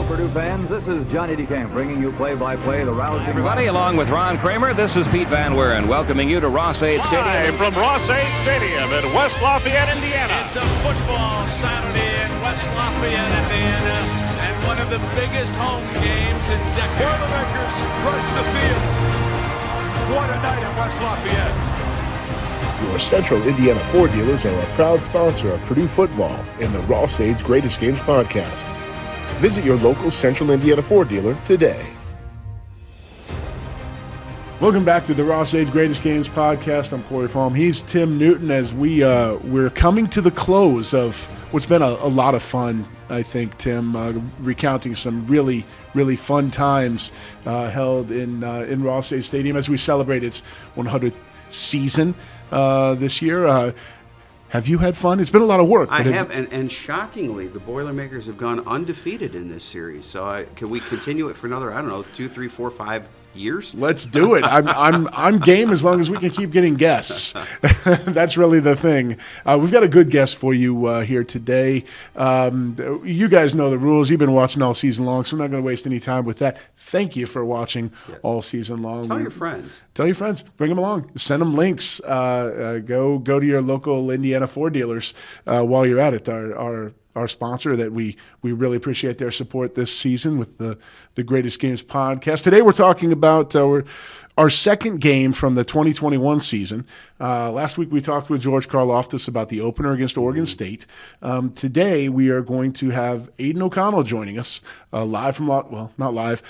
Purdue fans. This is Johnny DeCamp bringing you play-by-play the rousing... Hi, everybody, along with Ron Kramer, this is Pete Van Wieren welcoming you to Ross-Ade Stadium. Live from Ross-Ade Stadium in West Lafayette, Indiana. It's a football Saturday in West Lafayette, Indiana, and one of the biggest home games in decades. Boilermakers rush the field. What a night at West Lafayette. Your Central Indiana Ford dealers are a proud sponsor of Purdue football and the Ross-Ade's Greatest Games podcast. Visit your local Central Indiana Ford dealer today. Welcome back to the Ross-Ade's Greatest Games podcast. I'm Corey Palm. He's Tim Newton as we're coming to the close of what's been a lot of fun, I think, Tim, recounting some really, really fun times held in Ross-Ade Stadium as we celebrate its 100th season this year. Have you had fun? It's been a lot of work. I have, and shockingly, the Boilermakers have gone undefeated in this series. So can we continue it for another, 2, 3, 4, 5 years? Let's do it. I'm game as long as we can keep getting guests. That's really the thing. We've got a good guest for you here today. You guys know the rules. You've been watching all season long, so I'm not going to waste any time with that. Thank you for watching all season long. Tell your friends. Tell your friends. Bring them along. Send them links. Go to your local Indiana Ford dealers while you're at it. Our sponsor that we really appreciate their support this season with the Greatest Games podcast. Today we're talking about our second game from the 2021 season. Last week we talked with George Karloftis about the opener against Oregon State. Today we are going to have Aidan O'Connell joining us live from, not live,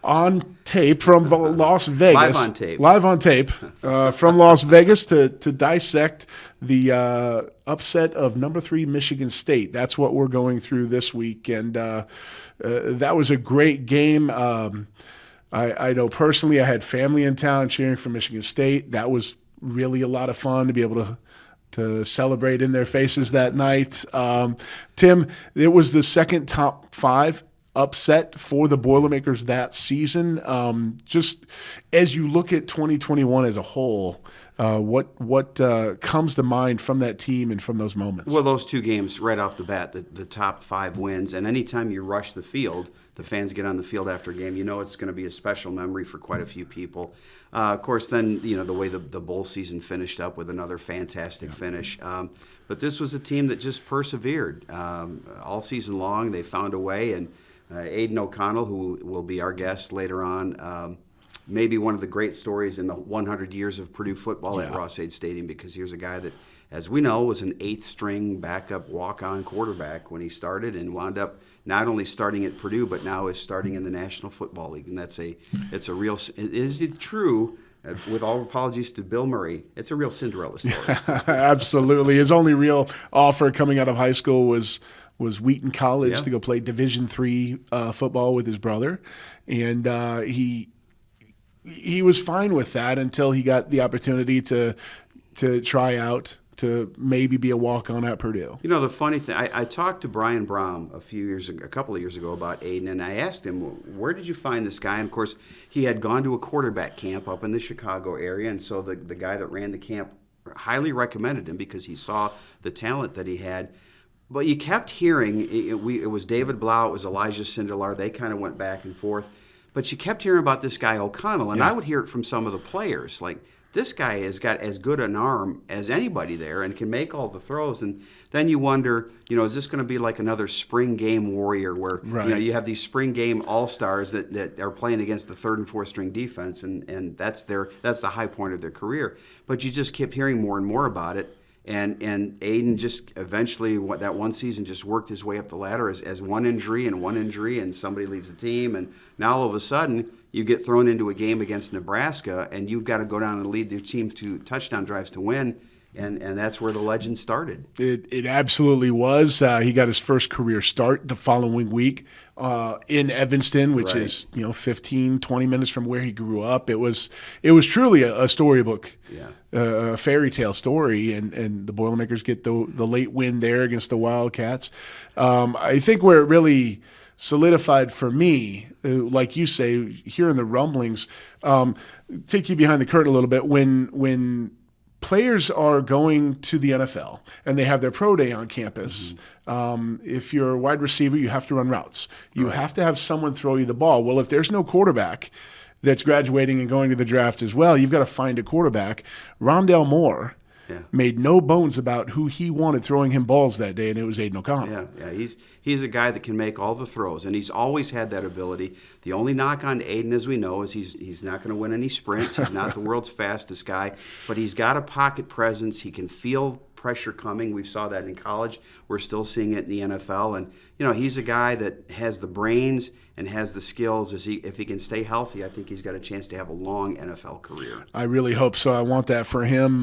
on tape from Las Vegas. Live on tape from Las Vegas to dissect the upset of number 3 Michigan State. That's what we're going through this week, and that was a great game. I know personally I had family in town cheering for Michigan State. That was really a lot of fun to be able to celebrate in their faces that night. Tim, it was the second top 5 upset for the Boilermakers that season. Just as you look at 2021 as a whole, what comes to mind from that team and from those moments? Well, those 2 games right off the bat, the top 5 wins, and anytime you rush the field, the fans get on the field after a game, you know it's going to be a special memory for quite a few people. Of course, then the way the bowl season finished up with another fantastic finish. But this was a team that just persevered all season long. They found a way, and Aidan O'Connell, who will be our guest later on, maybe one of the great stories in the 100 years of Purdue football at Ross-Ade Stadium, because here's a guy that, as we know, was an 8th-string backup walk-on quarterback when he started and wound up not only starting at Purdue, but now is starting in the National Football League. And it is true, with all apologies to Bill Murray, it's a real Cinderella story. Absolutely. His only real offer coming out of high school was Wheaton College to go play Division III football with his brother, and he was fine with that until he got the opportunity to try out to maybe be a walk-on at Purdue. You know, the funny thing, I talked to Brian Brom a couple of years ago about Aidan, and I asked him, where did you find this guy? And of course, he had gone to a quarterback camp up in the Chicago area, and so the guy that ran the camp highly recommended him because he saw the talent that he had. But you kept hearing, it was David Blau, it was Elijah Sindelar, they kind of went back and forth. But you kept hearing about this guy O'Connell, and I would hear it from some of the players, like, this guy has got as good an arm as anybody there and can make all the throws. And then you wonder, is this going to be like another spring game warrior where you have these spring game all-stars that are playing against the 3rd and 4th string defense, and that's the high point of their career. But you just kept hearing more and more about it. And Aidan just eventually, that one season, just worked his way up the ladder as one injury, and somebody leaves the team. And now all of a sudden, you get thrown into a game against Nebraska, and you've got to go down and lead your team to touchdown drives to win. And that's where the legend started. It absolutely was. He got his first career start the following week in Evanston, which is 15, 20 minutes from where he grew up. It was truly a storybook, a fairy tale story, and the Boilermakers get the late win there against the Wildcats. I think where it really solidified for me, like you say, hearing the rumblings, take you behind the curtain a little bit, when players are going to the NFL and they have their pro day on campus. If you're a wide receiver, you have to run routes. You have to have someone throw you the ball. Well, if there's no quarterback that's graduating and going to the draft as well, you've got to find a quarterback. Rondell Moore made no bones about who he wanted throwing him balls that day, and it was Aidan O'Connell. Yeah. He's a guy that can make all the throws, and he's always had that ability. The only knock on Aidan, as we know, is he's not going to win any sprints. He's not the world's fastest guy, but he's got a pocket presence. He can feel pressure coming. We saw that in college. We're still seeing it in the NFL, and he's a guy that has the brains and has the skills. If he can stay healthy, I think he's got a chance to have a long NFL career. I really hope so. I want that for him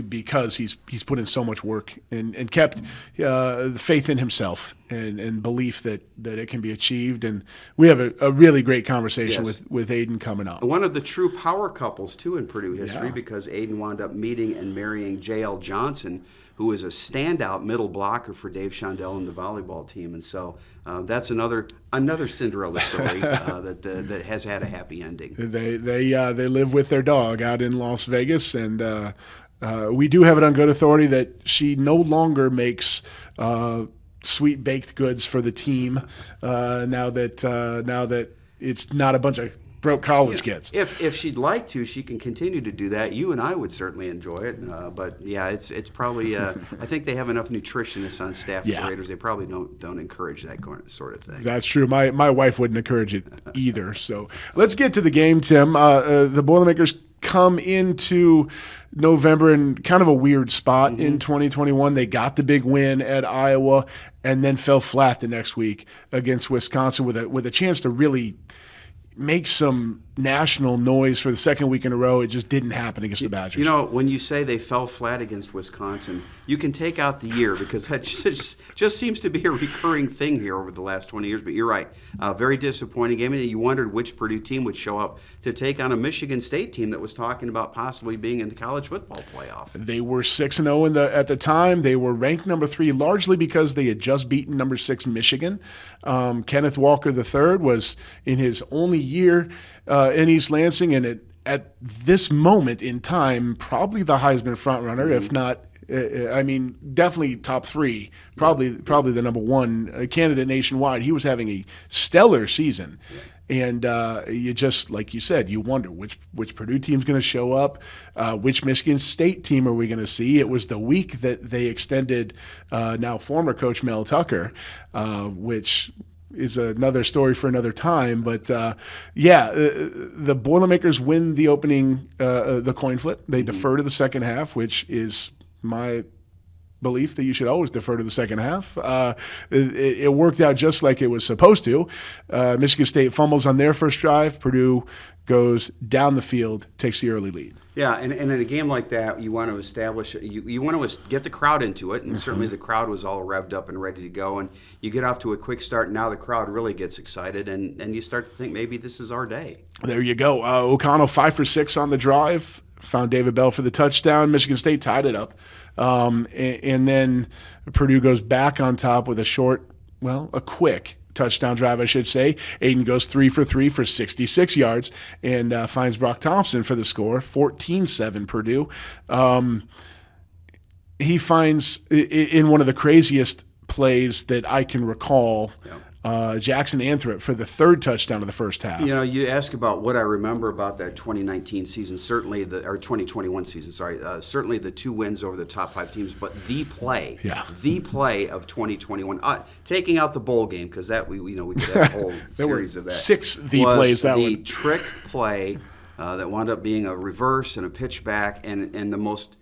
because he's put in so much work and kept the faith in himself and belief that it can be achieved. And we have a really great conversation with Aidan coming up. One of the true power couples, too, in Purdue history, because Aidan wound up meeting and marrying J.L. Johnson, who was a standout middle blocker for Dave Shondell and the volleyball team. And so that's another Cinderella story that has had a happy ending. They live with their dog out in Las Vegas, and we do have it on good authority that she no longer makes sweet baked goods for the team now that it's not a bunch of broke college kids. If she'd like to, she can continue to do that. You and I would certainly enjoy it. But yeah, it's probably. I think they have enough nutritionists on staff at the Raiders. They probably don't encourage that sort of thing. That's true. My wife wouldn't encourage it either. So let's get to the game, Tim. The Boilermakers come into November in kind of a weird spot in 2021. They got the big win at Iowa and then fell flat the next week against Wisconsin with a chance to really make some national noise for the second week in a row. It just didn't happen against the Badgers. When you say they fell flat against Wisconsin, you can take out the year because that just seems to be a recurring thing here over the last 20 years. But you're right. Very disappointing game. And you wondered which Purdue team would show up to take on a Michigan State team that was talking about possibly being in the college football playoff. They were 6-0 at the time. They were ranked number 3 largely because they had just beaten number 6 Michigan. Kenneth Walker III was in his only year in East Lansing, and at this moment in time, probably the Heisman frontrunner, if not, definitely top 3, probably the number 1 candidate nationwide. He was having a stellar season, and you just, like you said, you wonder which Purdue team's going to show up, which Michigan State team are we going to see. It was the week that they extended now former coach Mel Tucker, which is another story for another time. But the Boilermakers win the opening, the coin flip. They defer to the second half, which is my belief that you should always defer to the second half. It worked out just like it was supposed to. Michigan State fumbles on their first drive. Purdue goes down the field, takes the early lead. Yeah, and in a game like that, you want to establish, you want to get the crowd into it, and certainly the crowd was all revved up and ready to go, and you get off to a quick start, and now the crowd really gets excited, and you start to think maybe this is our day. There you go. O'Connell 5 for 6 on the drive, found David Bell for the touchdown. Michigan State tied it up, and then Purdue goes back on top with a quick touchdown drive, I should say. Aidan goes 3 for 3 for 66 yards and finds Brock Thompson for the score, 14-7 Purdue. He finds, in one of the craziest plays that I can recall, Jackson Anthrop for the 3rd touchdown of the first half. You ask about what I remember about that 2019 season, certainly 2021 season, certainly the 2 wins over the top 5 teams, but the play of 2021, taking out the bowl game, because that we could have a whole series of that. 6 plays that the trick play that wound up being a reverse and a pitch back and the most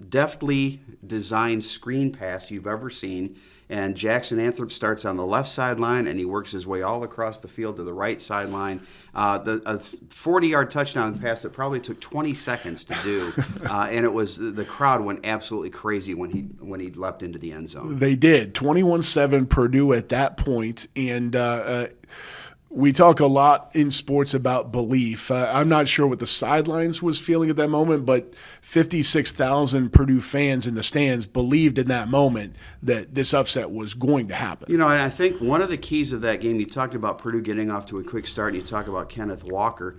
deftly designed screen pass you've ever seen. And Jackson Anthrop starts on the left sideline, and he works his way all across the field to the right sideline. A 40-yard touchdown pass that probably took 20 seconds to do, and it was the crowd went absolutely crazy when he leapt into the end zone. They did. 21-7 Purdue at that point, and we talk a lot in sports about belief. I'm not sure what the sidelines was feeling at that moment, but 56,000 Purdue fans in the stands believed in that moment that this upset was going to happen. And I think one of the keys of that game, you talked about Purdue getting off to a quick start, and you talk about Kenneth Walker.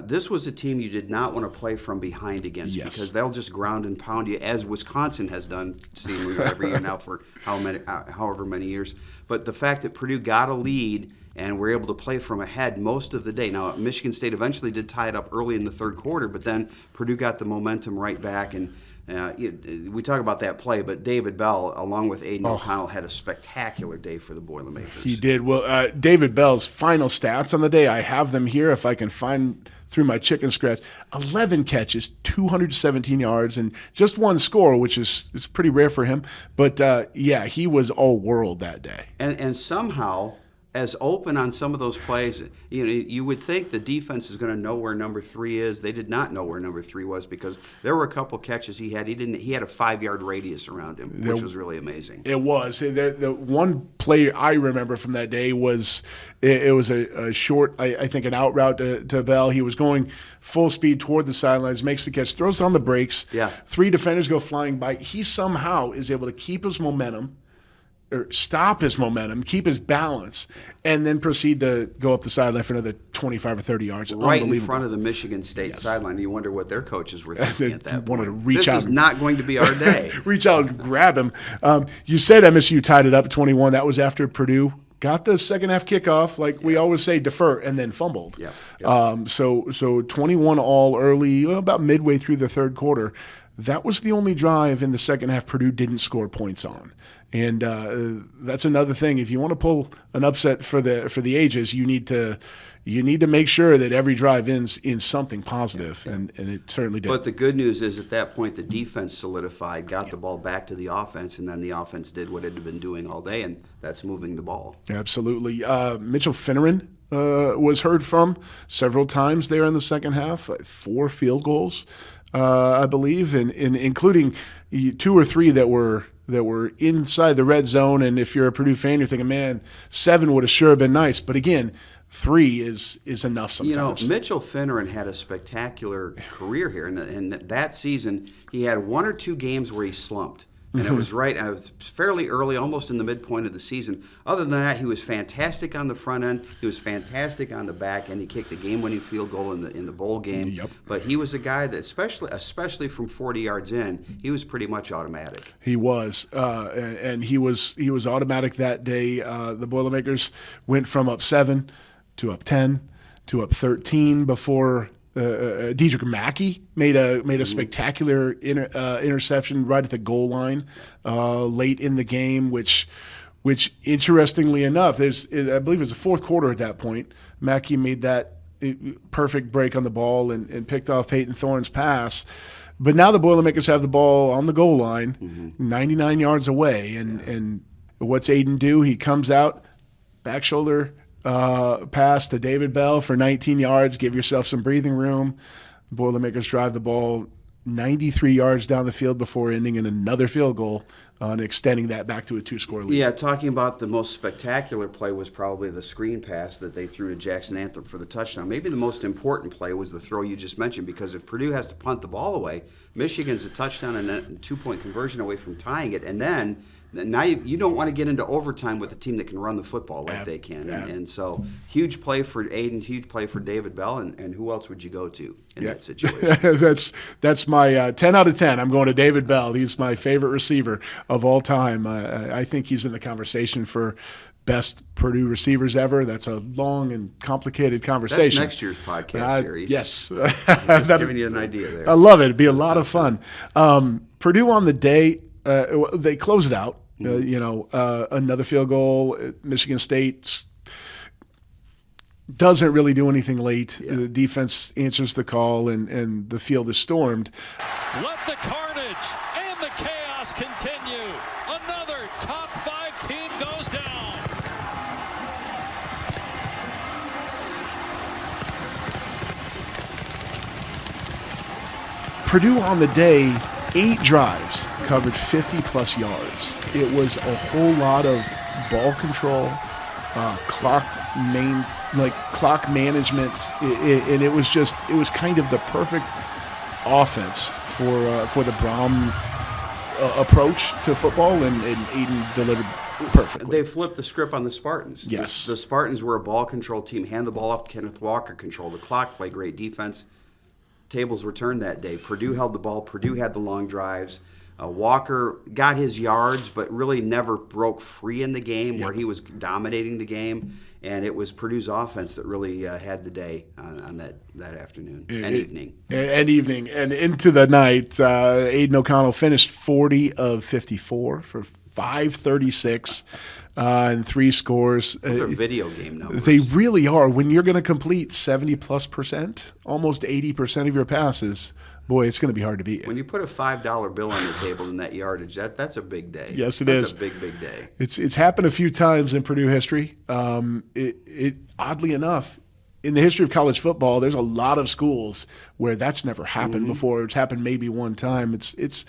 This was a team you did not want to play from behind against because they'll just ground and pound you, as Wisconsin has done seemingly every year now for however many years. But the fact that Purdue got a lead and were able to play from ahead most of the day. Now, Michigan State eventually did tie it up early in the third quarter, but then Purdue got the momentum right back. And we talk about that play, but David Bell, along with Aidan O'Connell, had a spectacular day for the Boilermakers. He did. Well, David Bell's final stats on the day, I have them here if I can find through my chicken scratch. 11 catches, 217 yards, and just one score, which is pretty rare for him. But, he was all world that day. And somehow, as open on some of those plays, you would think the defense is going to know where number 3 is. They did not know where number 3 was because there were a couple catches he had. He had a 5-yard radius around him, which was really amazing. It was. The one play I remember from that day was it was a short, I think, an out route to Bell. He was going full speed toward the sidelines, makes the catch, throws on the brakes. Yeah. 3 defenders go flying by. He somehow is able to keep his momentum, or stop his momentum, keep his balance, and then proceed to go up the sideline for another 25 or 30 yards. Right in front of the Michigan State sideline. You wonder what their coaches were thinking at that wanted point. To reach this out is not going to be our day. Reach out and grab him. You said MSU tied it up at 21. That was after Purdue got the second half kickoff, like we always say, defer, and then fumbled. So 21 all early, about midway through the third quarter. That was the only drive in the second half Purdue didn't score points on. And that's another thing. If you want to pull an upset for the ages, you need to make sure that every drive ends in something positive, and it certainly did. But the good news is at that point the defense solidified, got the ball back to the offense, and then the offense did what it had been doing all day, and that's moving the ball. Absolutely. Mitchell Finneran was heard from several times there in the second half, 4 field goals, I believe, and including 2 or 3 that were inside the red zone. And if you're a Purdue fan, you're thinking, man, 7 would have sure been nice. But again, 3 is enough sometimes. Mitchell Finneran had a spectacular career here. And that season, he had 1 or 2 games where he slumped. And it was fairly early, almost in the midpoint of the season. Other than that, he was fantastic on the front end. He was fantastic on the back end. He kicked a game-winning field goal in the bowl game. Yep. But he was a guy that, especially from 40 yards in, he was pretty much automatic. He was, and he was automatic that day. The Boilermakers went from up 7 to up 10 to up 13 before Dedrick Mackey made a spectacular interception right at the goal line late in the game, which interestingly enough, I believe it was the fourth quarter at that point. Mackey made that perfect break on the ball and picked off Peyton Thorne's pass. But now the Boilermakers have the ball on the goal line, 99 yards away, and what's Aidan do? He comes out, back shoulder pass to David Bell for 19 yards. Give yourself some breathing room. The Boilermakers drive the ball 93 yards down the field before ending in another field goal and extending that back to a 2-score lead. Yeah, talking about the most spectacular play was probably the screen pass that they threw to Jackson Anthrop for the touchdown. Maybe the most important play was the throw you just mentioned, because if Purdue has to punt the ball away, Michigan's a touchdown and a 2-point conversion away from tying it, and then now you don't want to get into overtime with a team that can run the football like they can. And so huge play for Aidan, huge play for David Bell, and who else would you go to in that situation? That's my 10 out of 10. I'm going to David Bell. He's my favorite receiver of all time. I think he's in the conversation for best Purdue receivers ever. That's a long and complicated conversation. That's next year's podcast series. Yes. Just giving you an idea there. I love it. It'd be a lot of fun. Purdue on the day, they close it out. Another field goal. Michigan State doesn't really do anything late. Yeah. The defense answers the call, and the field is stormed. Let the carnage and the chaos continue. Another top 5 team goes down. Purdue on the day, 8 drives, covered 50-plus yards. It was a whole lot of ball control, clock clock management, and it was kind of the perfect offense for the Brom approach to football, and Aidan delivered perfectly. They flipped the script on the Spartans. Yes. The Spartans were a ball control team. Hand the ball off to Kenneth Walker, control the clock, play great defense. Tables were turned that day. Purdue held the ball. Purdue had the long drives. Walker got his yards, but really never broke free in the game where he was dominating the game. And it was Purdue's offense that really had the day on that afternoon and evening. And into the night, Aidan O'Connell finished 40 of 54 for 536 and 3 scores. Those are video game numbers. They really are. When you're going to complete 70+%, almost 80% of your passes, boy, it's going to be hard to beat. When you put a $5 bill on the table in that yardage, that's a big day. Yes, That's a big day. It's happened a few times in Purdue history. Oddly enough, in the history of college football, there's a lot of schools where that's never happened before. It's happened maybe one time. It's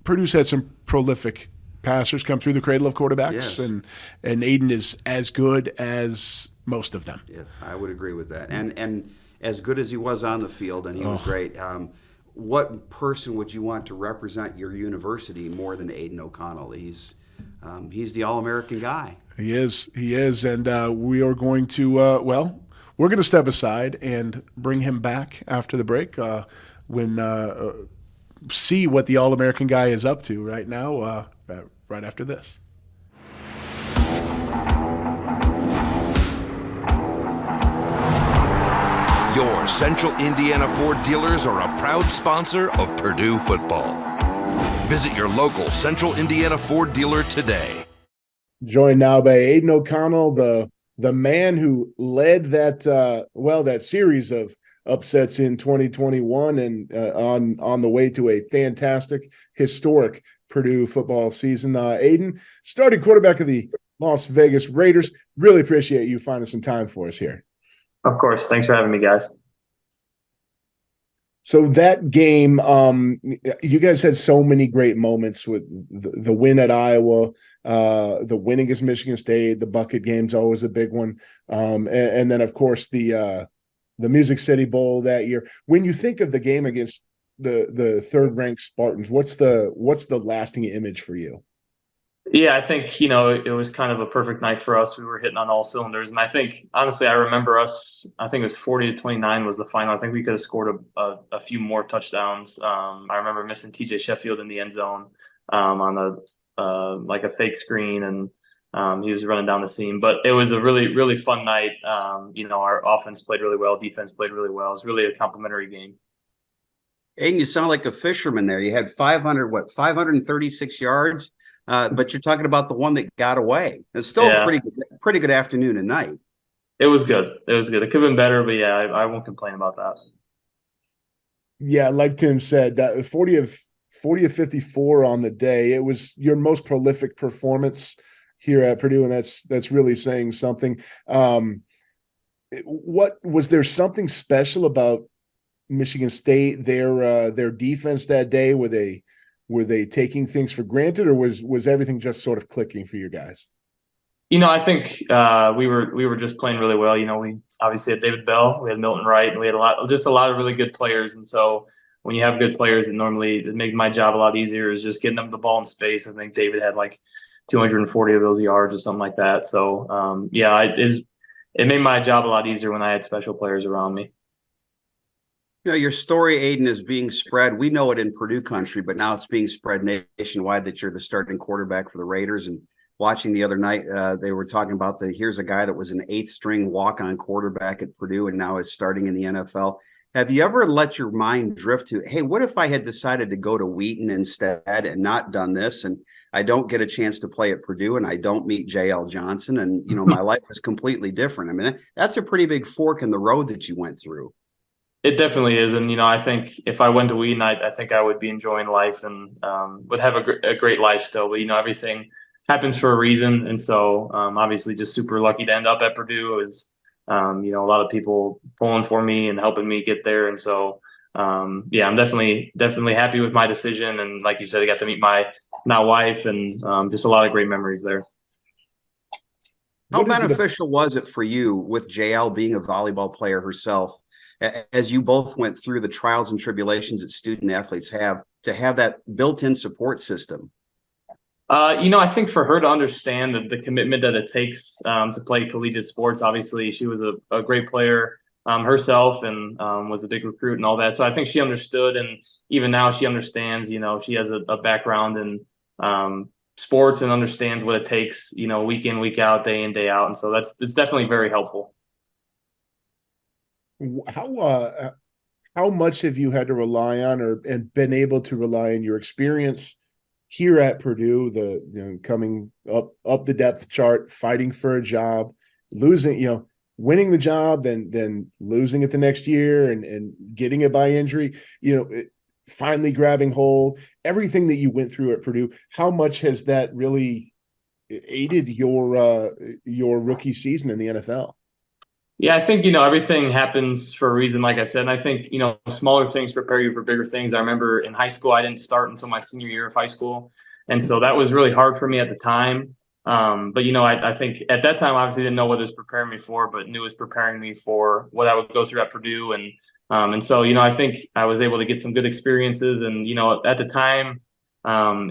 Purdue's had some prolific passers come through the cradle of quarterbacks, and Aidan is as good as most of them. Yeah, I would agree with that. And as good as he was on the field, and he was great. What person would you want to represent your university more than Aidan O'Connell? He's the All-American guy. He is, and we are going to we're going to step aside and bring him back after the break when see what the All-American guy is up to right now. Right after this. Your Central Indiana Ford dealers are a proud sponsor of Purdue football. Visit your local Central Indiana Ford dealer today. Joined now by Aidan O'Connell, the man who led that series of upsets in 2021 and on the way to a fantastic, historic Purdue football season. Aidan, starting quarterback of the Las Vegas Raiders. Really appreciate you finding some time for us here. Of course. Thanks for having me, guys. So that game, you guys had so many great moments with the win at Iowa, the win against Michigan State, the bucket game's always a big one. And then, of course, the Music City Bowl that year. When you think of the game against the third-ranked Spartans, what's the lasting image for you? Yeah, I think, it was kind of a perfect night for us. We were hitting on all cylinders. And I think, honestly, I remember us, I think it was 40-29 was the final. I think we could have scored a few more touchdowns. I remember missing TJ Sheffield in the end zone on a fake screen, and he was running down the seam. But it was a really, really fun night. Our offense played really well. Defense played really well. It was really a complimentary game. Aidan, you sound like a fisherman there. You had 536 yards. But you're talking about the one that got away. It's still a pretty good afternoon and night. It was good. It could have been better, but I won't complain about that. Yeah, like Tim said, 40 of 54 on the day. It was your most prolific performance here at Purdue, and that's really saying something. What was there something special about Michigan State, their defense that day? Were they taking things for granted, or was everything just sort of clicking for you guys? I think we were just playing really well. We obviously had David Bell, we had Milton Wright, and we had a lot of really good players. And so when you have good players, it made my job a lot easier. Is just getting them the ball in space. I think David had like 240 of those yards or something like that. So it made my job a lot easier when I had special players around me. Your story, Aidan, is being spread. We know it in Purdue country, but now it's being spread nationwide that you're the starting quarterback for the Raiders. And watching the other night, they were talking about here's a guy that was an 8th-string walk-on quarterback at Purdue and now is starting in the NFL. Have you ever let your mind drift to, hey, what if I had decided to go to Wheaton instead and not done this, and I don't get a chance to play at Purdue and I don't meet J.L. Johnson, and my life is completely different? I mean, that's a pretty big fork in the road that you went through. It definitely is. And, I think if I went to Wheaton, I think I would be enjoying life and would have a great life still. But, everything happens for a reason. And so obviously just super lucky to end up at Purdue. Is a lot of people pulling for me and helping me get there. And so, I'm definitely happy with my decision. And like you said, I got to meet my now wife and just a lot of great memories there. How What is it? beneficial was it for you with JL being a volleyball player herself, as you both went through the trials and tribulations that student athletes have, to have that built-in support system? I think for her to understand the commitment that it takes to play collegiate sports, obviously she was a great player herself and was a big recruit and all that. So I think she understood, and even now she understands. She has a background in sports and understands what it takes. Week in, week out, day in, day out, and so it's definitely very helpful. How much have you had to rely on, and been able to rely on your experience here at Purdue, coming up the depth chart, fighting for a job, losing, winning the job and then losing it the next year and getting it by injury, finally grabbing hold, everything that you went through at Purdue, how much has that really aided your rookie season in the NFL? Yeah, I think, everything happens for a reason, like I said. And I think, smaller things prepare you for bigger things. I remember in high school, I didn't start until my senior year of high school. And so that was really hard for me at the time. But, I think at that time, obviously didn't know what it was preparing me for, but knew it was preparing me for what I would go through at Purdue. And so, I think I was able to get some good experiences. And, at the time,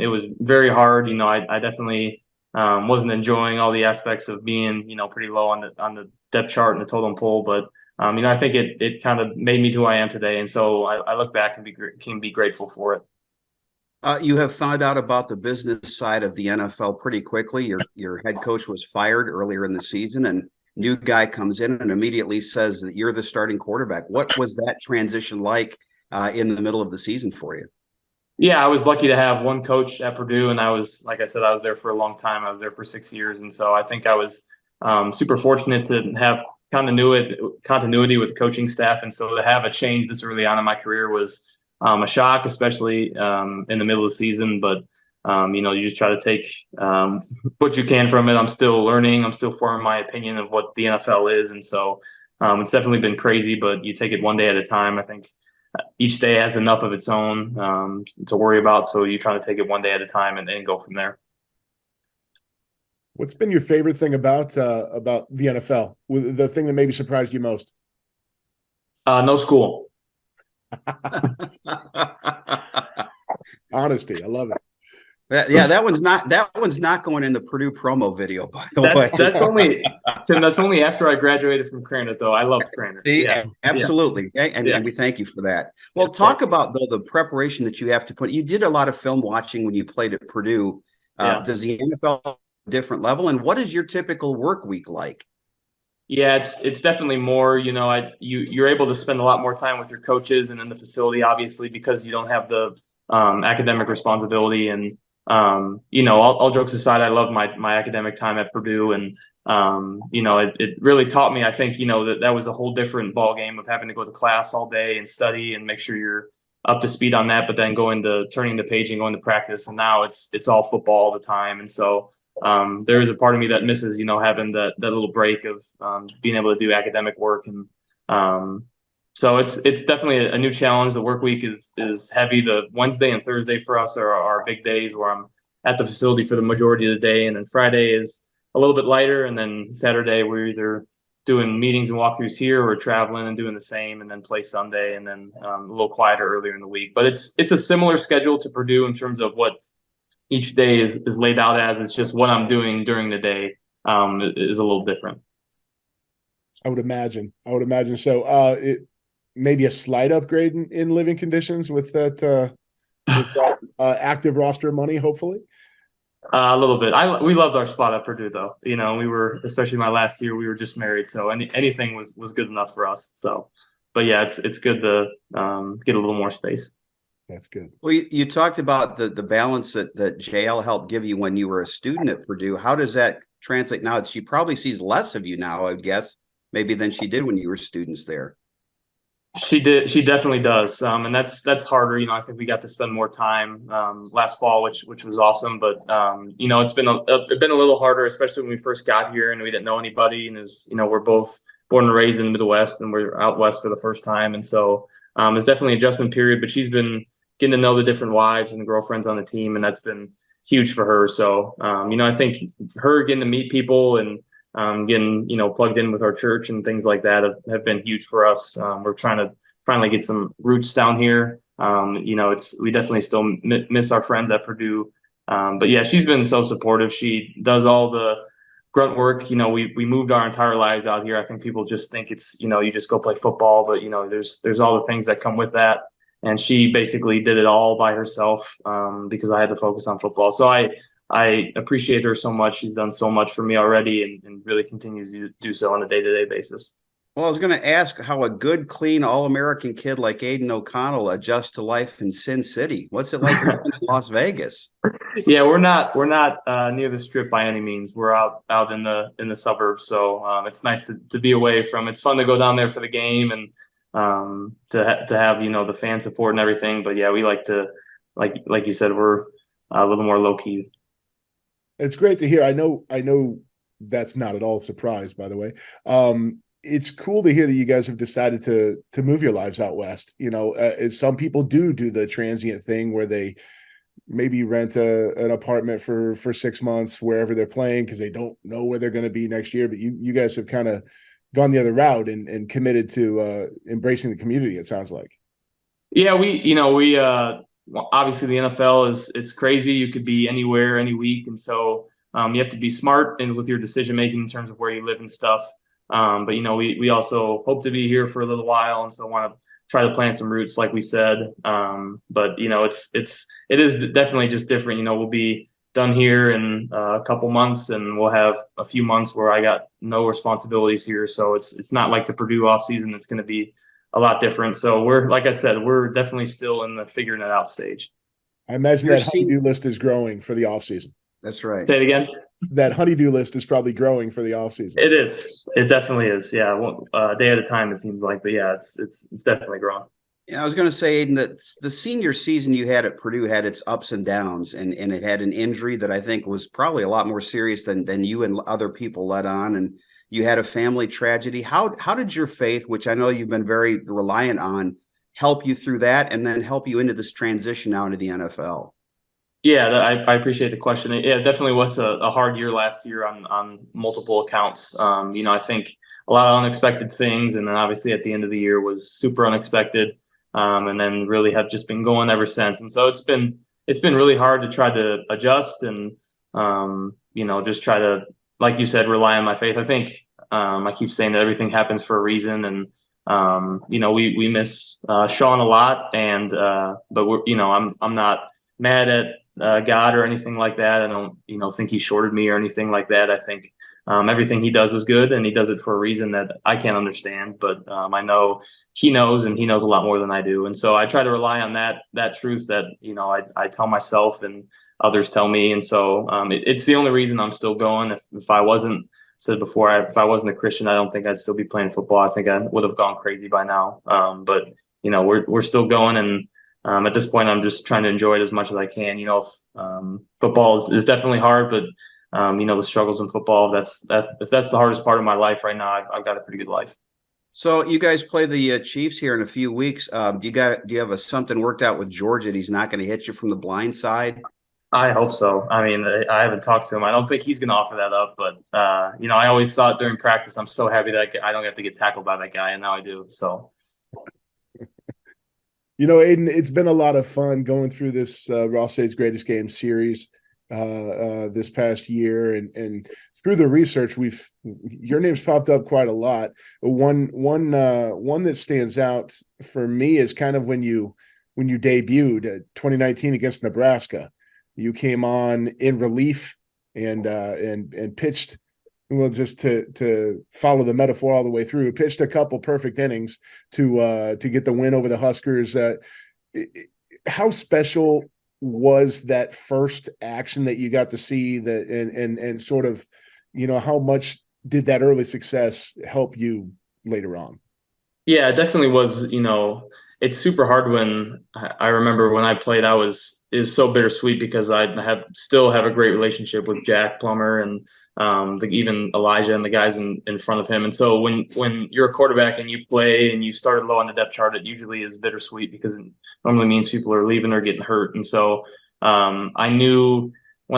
it was very hard. I definitely wasn't enjoying all the aspects of being, pretty low on the depth chart and the totem pole. But, I think it kind of made me who I am today. And so I look back and can be grateful for it. You have found out about the business side of the NFL pretty quickly. Your head coach was fired earlier in the season, and new guy comes in and immediately says that you're the starting quarterback. What was that transition like in the middle of the season for you? Yeah, I was lucky to have one coach at Purdue, and like I said, I was there for a long time. I was there for 6 years, and so I think I was super fortunate to have continuity with the coaching staff, and so to have a change this early on in my career was a shock, especially in the middle of the season. But you just try to take what you can from it. I'm still learning. I'm still forming my opinion of what the NFL is, and so it's definitely been crazy. But you take it one day at a time. I think each day has enough of its own to worry about, so you try to take it one day at a time and go from there. What's been your favorite thing about the NFL? The thing that maybe surprised you most? No school. Honesty, I love it. That one's not going in the Purdue promo video, by the way. That's only Tim. That's only after I graduated from Craner, though. I loved Craner. Yeah, absolutely, yeah. And we thank you for that. Well, talk about the preparation that you have to put. You did a lot of film watching when you played at Purdue. Does the NFL different level, and what is your typical work week like? Yeah, it's definitely more. You're able to spend a lot more time with your coaches and in the facility, obviously, because you don't have the academic responsibility. And all jokes aside, I love my academic time at Purdue, and it really taught me. I think that was a whole different ball game of having to go to class all day and study and make sure you're up to speed on that, but then turning the page and going to practice. And now it's all football all the time, and so. There is a part of me that misses, having that little break of being able to do academic work, and so it's definitely a new challenge. The work week is heavy. The Wednesday and Thursday for us are our big days where I'm at the facility for the majority of the day, and then Friday is a little bit lighter, and then Saturday we're either doing meetings and walkthroughs here or traveling and doing the same, and then play Sunday, and then a little quieter earlier in the week. But it's a similar schedule to Purdue in terms of what each day is laid out as. It's just what I'm doing during the day is a little different. I would imagine so. Maybe a slight upgrade in living conditions with that active roster money, hopefully. A little bit. We loved our spot at Purdue, though. We were, especially my last year, we were just married, so anything was good enough for us. So, but yeah, it's good to get a little more space. That's good. Well, you talked about the balance that JL helped give you when you were a student at Purdue. How does that translate now? She probably sees less of you now, I guess, maybe than she did when you were students there. She did. She definitely does. And that's harder. I think we got to spend more time last fall, which was awesome. But it's been a little harder, especially when we first got here and we didn't know anybody. And we're both born and raised in the Midwest, and we're out west for the first time, and so. It's definitely an adjustment period, but she's been getting to know the different wives and the girlfriends on the team, and that's been huge for her. So, I think her getting to meet people and getting, plugged in with our church and things like that have been huge for us. We're trying to finally get some roots down here. We definitely still miss our friends at Purdue. But yeah, she's been so supportive. She does all the grunt work. We moved our entire lives out here. I think people just think it's, you just go play football, but there's all the things that come with that. And she basically did it all by herself, because I had to focus on football. So I appreciate her so much. She's done so much for me already and really continues to do so on a day-to-day basis. Well, I was going to ask how a good, clean, all-American kid like Aidan O'Connell adjusts to life in Sin City. What's it like in Las Vegas? Yeah, we're not near the Strip by any means. We're out in the suburbs, so it's nice to be away from. It's fun to go down there for the game and to have the fan support and everything. But yeah, we like to like you said, we're a little more low key. It's great to hear. I know that's not at all a surprise, by the way. It's cool to hear that you guys have decided to move your lives out west. Some people do the transient thing where they maybe rent an apartment for 6 months wherever they're playing because they don't know where they're going to be next year. But you guys have kind of gone the other route and committed to embracing the community, it sounds like. Yeah, we obviously the NFL it's crazy. You could be anywhere, any week. And so you have to be smart and with your decision making in terms of where you live and stuff. But we also hope to be here for a little while, and so want to try to plant some roots, like we said. But it is definitely just different. We'll be done here in a couple months, and we'll have a few months where I got no responsibilities here. So it's not like the Purdue off season. It's going to be a lot different. So like I said, we're definitely still in the figuring it out stage. I imagine that honeydew list is growing for the off season. That's right. Say it again. That honeydew list is probably growing for the offseason. It is. It definitely is. Yeah. A day at a time, it seems like. But yeah, it's definitely growing. Yeah, I was going to say, Aidan, that the senior season you had at Purdue had its ups and downs, and it had an injury that I think was probably a lot more serious than you and other people let on. And you had a family tragedy. How did your faith, which I know you've been very reliant on, help you through that and then help you into this transition now into the NFL? Yeah, I appreciate the question. It definitely was a hard year last year on multiple accounts. I think a lot of unexpected things, and then obviously at the end of the year was super unexpected, and then really have just been going ever since. And so it's been really hard to try to adjust and just try to, like you said, rely on my faith. I think I keep saying that everything happens for a reason, and we miss Sean a lot, and but I'm not mad at God or anything like that. I don't, think he shorted me or anything like that. I think everything he does is good, and he does it for a reason that I can't understand. But I know he knows, and he knows a lot more than I do. And so I try to rely on that truth that I tell myself and others tell me. And so it's the only reason I'm still going. If I wasn't, said before, if I wasn't a Christian, I don't think I'd still be playing football. I think I would have gone crazy by now. But we're still going, and at this point, I'm just trying to enjoy it as much as I can. Football is definitely hard, but the struggles in football, if that's the hardest part of my life right now, I've got a pretty good life. So you guys play the Chiefs here in a few weeks. Do you have something worked out with George that he's not going to hit you from the blind side? I hope so. I mean, I haven't talked to him. I don't think he's going to offer that up, but I always thought during practice, I'm so happy that I don't have to get tackled by that guy, and now I do. So. Aidan, it's been a lot of fun going through this Ross-Ade's Greatest Game series this past year, and through the research, your name's popped up quite a lot. One that stands out for me is kind of when you debuted 2019 against Nebraska. You came on in relief and pitched. Well, just to follow the metaphor all the way through, pitched a couple perfect innings to get the win over the Huskers. How special was that first action that you got to see, that and sort of, how much did that early success help you later on? Yeah, it definitely was. It's super hard when I remember when I played, it was so bittersweet because I still have a great relationship with Jack Plummer and even Elijah and the guys in front of him. And so when you're a quarterback and you play and you started low on the depth chart, it usually is bittersweet because it normally means people are leaving or getting hurt. And so I knew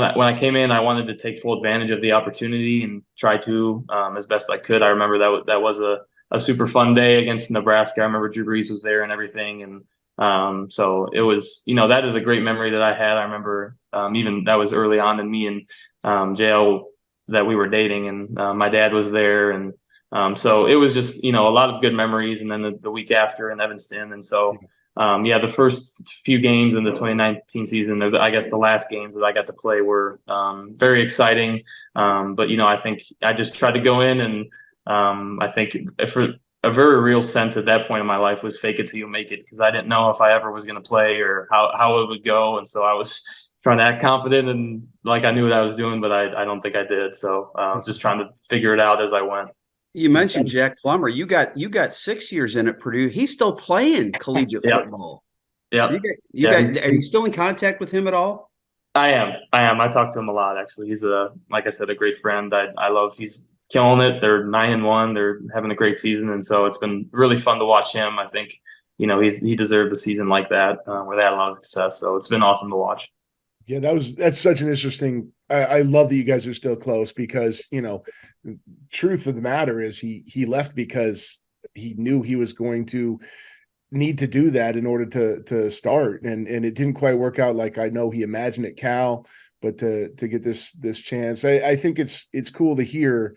when I came in, I wanted to take full advantage of the opportunity and try to as best I could. I remember that was a super fun day against Nebraska. I remember Drew Brees was there and everything, and so it was, that is a great memory that I had. I remember even that was early on in me and JL that we were dating, and my dad was there, and so it was just a lot of good memories. And then the week after in Evanston, and so. The first few games in the 2019 season, I guess the last games that I got to play were very exciting. But, I think I just tried to go in, and I think for a very real sense at that point in my life was fake it till you make it, because I didn't know if I ever was going to play or how it would go. And so I was trying to act confident and like I knew what I was doing, but I don't think I did. So just trying to figure it out as I went. You mentioned Jack Plummer. You got 6 years in at Purdue. He's still playing collegiate football. Yeah. Are you still in contact with him at all? I am. I talk to him a lot, actually. He's like I said, a great friend. I love. He's killing it. They're 9-1. They're having a great season, and so it's been really fun to watch him. I think he deserved a season like that where they had a lot of success. So it's been awesome to watch. Yeah, that's such an interesting. I love that you guys are still close, because truth of the matter is he left because he knew he was going to need to do that in order to start, and it didn't quite work out like I know he imagined at Cal, but to get this chance, I think it's cool to hear.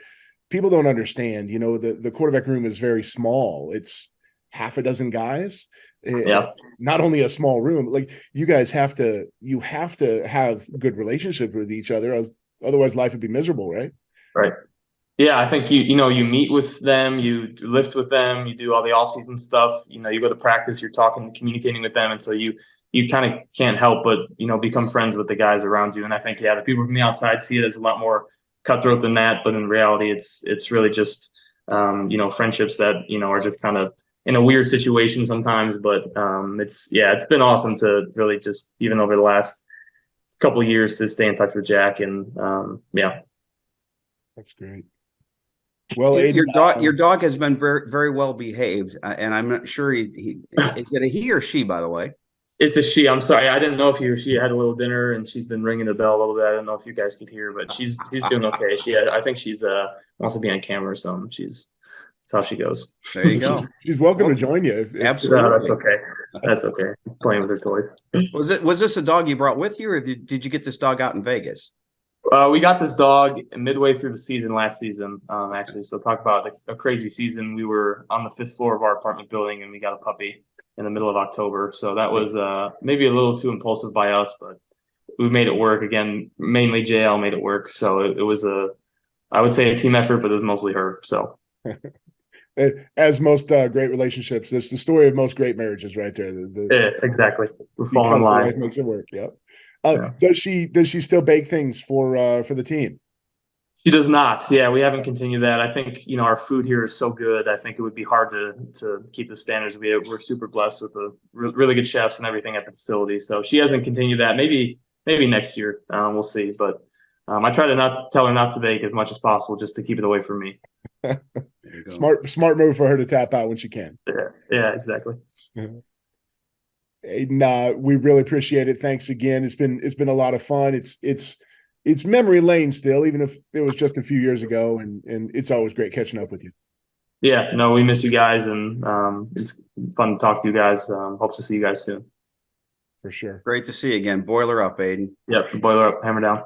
People don't understand, the quarterback room is very small. It's half a dozen guys. Not only a small room, like you guys have to have good relationship with each other, otherwise life would be miserable, right? Right. Yeah, I think you meet with them, you lift with them, you do all the off-season stuff. You go to practice, you're talking, communicating with them, and so you kind of can't help but become friends with the guys around you. And I think the people from the outside see it as a lot more cutthroat than that, but in reality, it's really just friendships that are just kind of in a weird situation sometimes. But it's been awesome to really just even over the last couple of years to stay in touch with Jack, and that's great. Well, your dog has been very, very well behaved, and I'm not sure is it a he or she, by the way? It's a she. I'm sorry, I didn't know if he or she had a little dinner, and she's been ringing the bell a little bit. I don't know if you guys could hear, but she's doing okay. I think she's wants to be on camera or something. That's how she goes. There you go. She's welcome to join you. Absolutely. That's okay. Playing with her toys. Was this a dog you brought with you, or did you get this dog out in Vegas? We got this dog midway through the season last season, actually. So talk about a crazy season. We were on the 5th floor of our apartment building, and we got a puppy in the middle of October. So that was maybe a little too impulsive by us, but we made it work. Again, mainly JL made it work. So it was I would say a team effort, but it was mostly her. So. As most great relationships, that's the story of most great marriages, right there. Yeah, exactly. We're falling in line. Makes it work. Yep. Does she still bake things for the team? She does not. Yeah, we haven't continued that. I think our food here is so good. I think it would be hard to keep the standards. We're super blessed with the really good chefs and everything at the facility. So she hasn't continued that. Maybe next year. We'll see. But I try to not tell her not to bake as much as possible, just to keep it away from me. Smart move for her to tap out when she can. Yeah, exactly. Aidan, we really appreciate it. Thanks again. It's been a lot of fun. It's memory lane still, even if it was just a few years ago, and it's always great catching up with you. Yeah, no, we miss you guys, and it's fun to talk to you guys. Hope to see you guys soon. For sure. Great to see you again. Boiler up, Aidan. Yep, boiler up, hammer down.